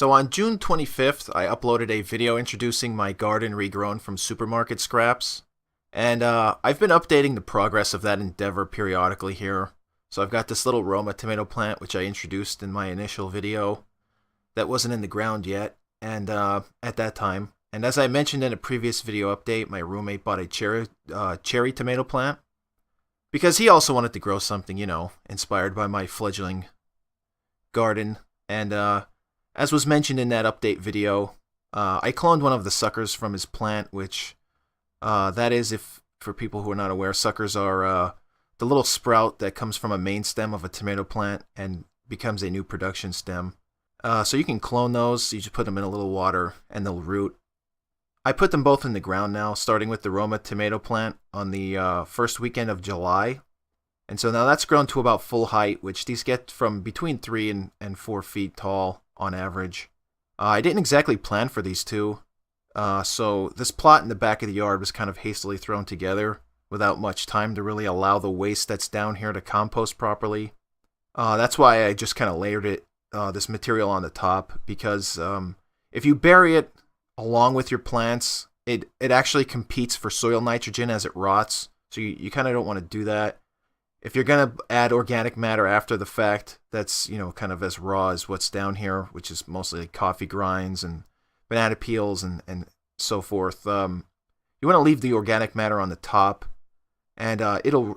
So on June 25th, I uploaded a video introducing my garden regrown from supermarket scraps. And I've been updating the progress of that endeavor periodically here. So I've got this little Roma tomato plant, which I introduced in my initial video, that wasn't in the ground yet, and at that time. And as I mentioned in a previous video update, my roommate bought a cherry tomato plant, because he also wanted to grow something, inspired by my fledgling garden. And as was mentioned in that update video, I cloned one of the suckers from his plant, which, that is, if for people who are not aware, suckers are the little sprout that comes from a main stem of a tomato plant and becomes a new production stem. So you can clone those, you just put them in a little water and they'll root. I put them both in the ground now, starting with the Roma tomato plant on the first weekend of July. And so now that's grown to about full height, which these get from between 3 and 4 feet tall on average. I didn't exactly plan for these two, so this plot in the back of the yard was kind of hastily thrown together without much time to really allow the waste that's down here to compost properly. That's why I just kind of layered it, this material on the top, because if you bury it along with your plants, it actually competes for soil nitrogen as it rots, so you kind of don't want to do that. If you're going to add organic matter after the fact, that's, kind of as raw as what's down here, which is mostly like coffee grinds and banana peels and so forth. You want to leave the organic matter on the top, and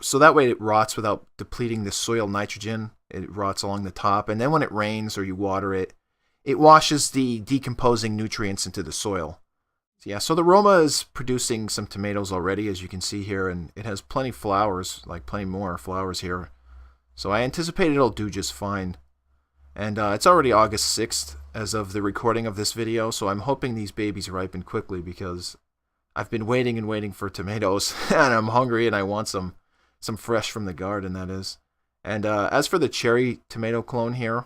so that way it rots without depleting the soil nitrogen. It rots along the top, and then when it rains or you water it, it washes the decomposing nutrients into the soil. Yeah, so the Roma is producing some tomatoes already, as you can see here, and it has plenty of flowers, like plenty more flowers here. So I anticipate it'll do just fine. And it's already August 6th as of the recording of this video, so I'm hoping these babies ripen quickly because I've been waiting and waiting for tomatoes, and I'm hungry and I want some fresh from the garden, that is. And as for the cherry tomato clone here,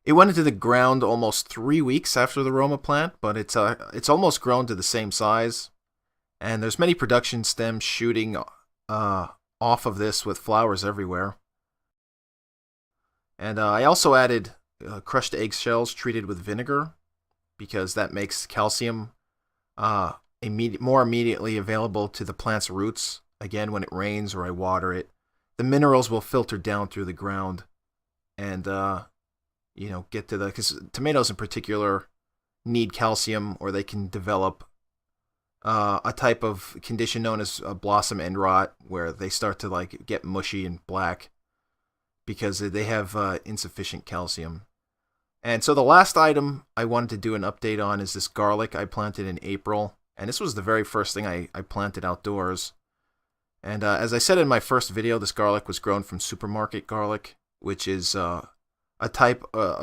it went into the ground almost 3 weeks after the Roma plant, but it's almost grown to the same size. And there's many production stems shooting off of this with flowers everywhere. And I also added crushed eggshells treated with vinegar, because that makes calcium more immediately available to the plant's roots. Again, when it rains or I water it, the minerals will filter down through the ground and get to because tomatoes in particular need calcium, or they can develop a type of condition known as blossom end rot, where they start to get mushy and black because they have insufficient calcium. And so the last item I wanted to do an update on is this garlic I planted in April, and this was the very first thing I planted outdoors. And as I said in my first video, this garlic was grown from supermarket garlic, which is a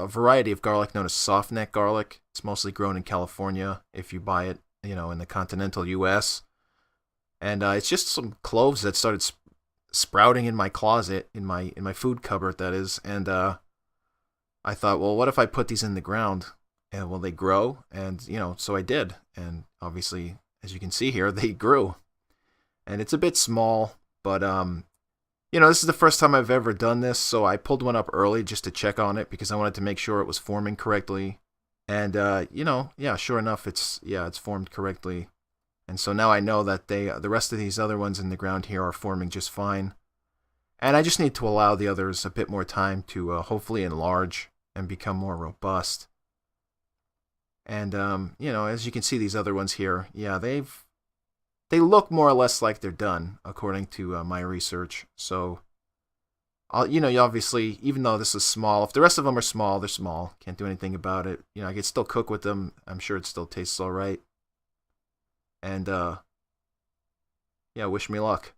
variety of garlic known as softneck garlic. It's mostly grown in California if you buy it, in the continental U.S. And it's just some cloves that started sprouting in my closet, in my food cupboard, that is. And I thought, well, what if I put these in the ground? And will they grow? And so I did. And obviously, as you can see here, they grew. And it's a bit small, but this is the first time I've ever done this, so I pulled one up early just to check on it because I wanted to make sure it was forming correctly. And, sure enough, it's formed correctly. And so now I know that the rest of these other ones in the ground here are forming just fine. And I just need to allow the others a bit more time to hopefully enlarge and become more robust. And, as you can see, these other ones here, yeah, they look more or less like they're done, according to my research. So, you obviously, even though this is small, if the rest of them are small, they're small. Can't do anything about it. I could still cook with them. I'm sure it still tastes all right. And, wish me luck.